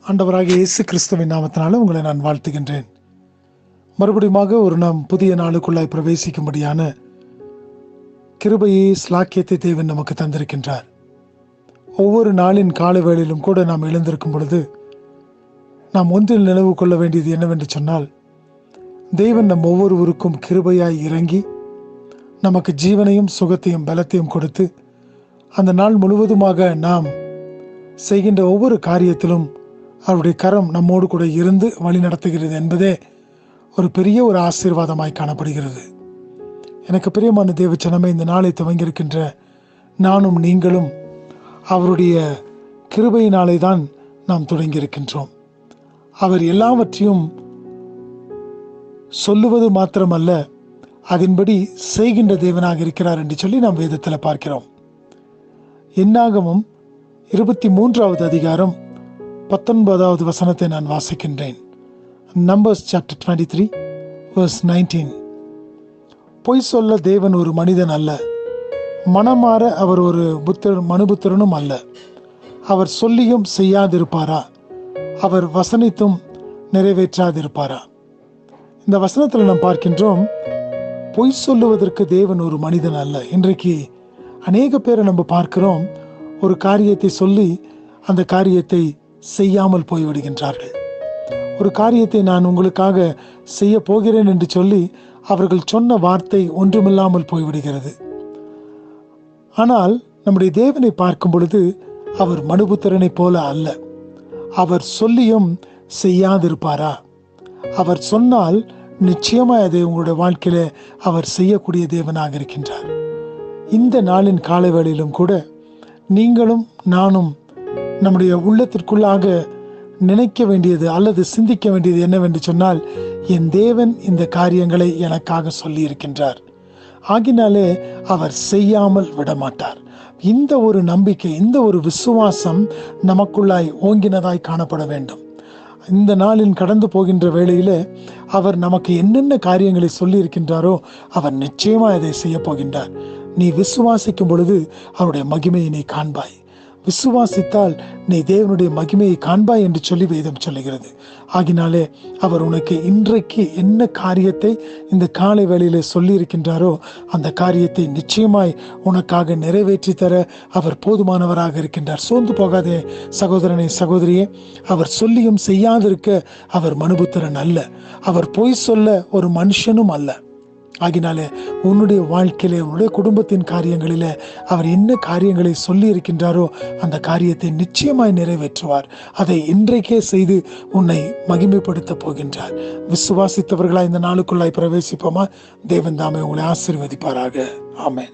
ஆண்டவராகிய இயேசு கிறிஸ்துவின் நாமத்தினால உங்களை நான் வாழ்த்துகின்றேன். மறுபடியும் ஒரு நாம் புதிய நாளுக்குள்ளாய் பிரவேசிக்கும்படியான கிருபையை ஸ்லாக்கியத்தை தேவன் நமக்கு தந்திருக்கின்றார். ஒவ்வொரு நாளின் காலை வேளையிலும் கூட நாம் எழுந்திருக்கும் பொழுது நாம் ஒன்றில் நினைவு கொள்ள வேண்டியது என்னவென்று சொன்னால், தேவன் நம் ஒவ்வொருவருக்கும் கிருபையாய் இறங்கி நமக்கு ஜீவனையும் சுகத்தையும் பலத்தையும் கொடுத்து அந்த நாள் முழுவதுமாக நாம் செய்கின்ற ஒவ்வொரு காரியத்திலும் அவருடைய கரம் நம்மோடு கூட இருந்து வழி நடத்துகிறது என்பதே ஒரு பெரிய ஆசீர்வாதமாய் காணப்படுகிறது. எனக்கு பிரியமான தேவச்சனமே, இந்த நாளை துவங்கியிருக்கின்ற நானும் நீங்களும் அவருடைய கிருபையினாலே தான் நாம் தொடங்கியிருக்கின்றோம். அவர் எல்லாவற்றையும் சொல்லுவது மாத்திரமல்ல, அதன்படி செய்கின்ற தேவனாக இருக்கிறார் என்று சொல்லி நாம் வேதத்தில் பார்க்கிறோம். என்னாகமம் 23வது அதிகாரம் 19வது வசனத்தை நான் வாசிக்கின்றேன். Numbers chapter 23 verse 19. பொய் சொல்ல தேவன் ஒரு மனிதன் அல்ல, மனமாற அவர் ஒரு மனுபுத்திரனும் அல்ல. அவர் சொல்லியும் செய்யாதிருப்பாரா? அவர் வசனித்தும் நிறைவேற்றாதிருப்பாரா? இந்த வசனத்தில் நாம் பார்க்கின்றோம், பொய் சொல்லுவதற்கு தேவன் ஒரு மனிதன் அல்ல. இன்றைக்கு அநேக பேரை நம்ம பார்க்கிறோம், ஒரு காரியத்தை சொல்லி அந்த காரியத்தை செய்யாமல் போய்விடுகின்றார்கள். ஒரு காரியத்தை நான் உங்களுக்காக செய்ய போகிறேன் என்று சொல்லி அவர்கள் சொன்ன வார்த்தை ஒன்றுமில்லாமல் போய்விடுகிறது. ஆனால் நம்முடைய தேவனை பார்க்கும் பொழுது அவர் மனுபுத்திரனை போல அல்ல. அவர் சொல்லியும் செய்யாதிருப்பாரா? அவர் சொன்னால் நிச்சயமாய் அதை உங்களுடைய வாழ்க்கையில அவர் செய்யக்கூடிய தேவனாக இருக்கின்றார். இந்த நாளின் காலை வேளையிலும் கூட நீங்களும் நானும் நம்முடைய உள்ளத்திற்குள்ளாக நினைக்க வேண்டியது அல்லது சிந்திக்க வேண்டியது என்னவென்று சொன்னால், என் தேவன் இந்த காரியங்களை எனக்காக சொல்லி இருக்கின்றார், ஆகினாலே அவர் செய்யாமல் விடமாட்டார். இந்த ஒரு நம்பிக்கை, இந்த ஒரு விசுவாசம் நமக்குள்ளாய் ஓங்கினதாய் காணப்பட வேண்டும். இந்த நாளின் கடந்து போகின்ற வேளையில அவர் நமக்கு என்னென்ன காரியங்களை சொல்லி இருக்கின்றாரோ அவர் நிச்சயமா அதை செய்ய போகின்றார். நீ விசுவாசிக்கும் பொழுது அவருடைய மகிமையை நீ காண்பாய். விசுவாசித்தால் நீ தேவனுடைய மகிமையை காண்பாய் என்று சொல்லி வேதம் சொல்லுகிறது. ஆகினாலே அவர் உனக்கு இன்றைக்கு என்ன காரியத்தை இந்த காலை வேளையில சொல்லி இருக்கின்றாரோ அந்த காரியத்தை நிச்சயமாய் உனக்காக நிறைவேற்றி தர அவர் போதுமானவராக இருக்கின்றார். சோர்ந்து போகாதே சகோதரனே, சகோதரியே. அவர் சொல்லியும் செய்யாதிருக்க அவர் மனுபுத்திரன் அல்ல. அவர் பொய் சொல்ல ஒரு மனுஷனும் அல்ல. ஆகினாலே உன்னுடைய வாழ்க்கையிலே, உன்னுடைய குடும்பத்தின் காரியங்களிலே அவர் என்ன காரியங்களை சொல்லி இருக்கின்றாரோ அந்த காரியத்தை நிச்சயமாய் நிறைவேற்றுவார். அதை இன்றைக்கே செய்து உன்னை மகிமைப்படுத்த போகின்றார். விசுவாசித்தவர்களாய் இந்த நாளுக்குள்ளாய் பிரவேசிப்போமா? தேவன் தாமே உங்களை ஆசீர்வதிப்பாராக. ஆமென்.